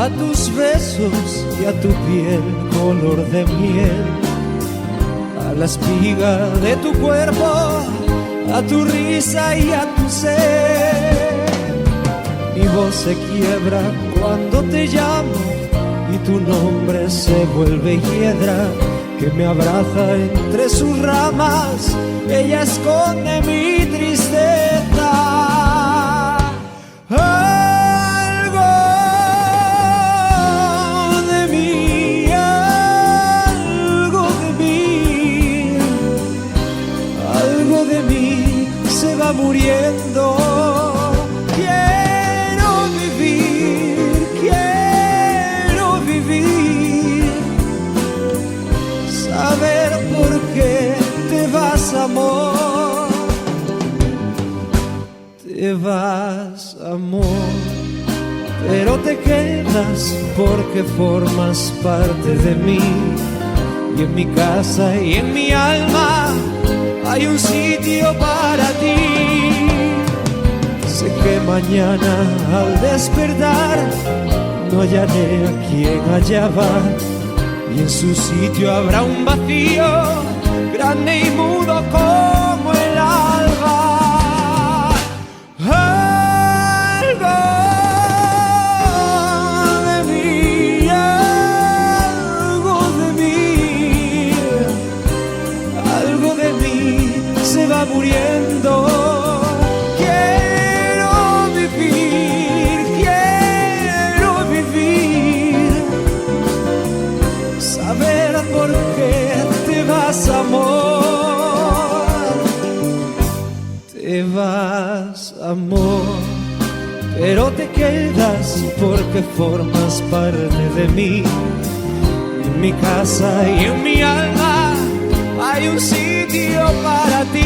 a tus besos y a tu piel color de miel, a la espiga de tu cuerpo, a tu risa y a tu ser. Mi voz se quiebra cuando te llamo y tu nombre se vuelve hiedra que me abraza entre sus ramas. Ella esconde mi tristeza. Algo de mí, algo de mí, algo de mí se va muriendo. Quiero vivir, saber por qué te vas, amor. Te vas, amor, pero te quedas porque formas parte de mí. Y en mi casa y en mi alma hay un sitio para ti. Sé que mañana al despertar no hallaré a quien hallaba, y en su sitio habrá un vacío grande y mudo como el alba. Algo de mí, algo de mí, algo de mí se va muriendo. Quiero vivir, saber por qué te vas, amor. Te vas, amor, pero te quedas porque formas parte de mí. En mi casa y en mi alma hay un sitio para ti.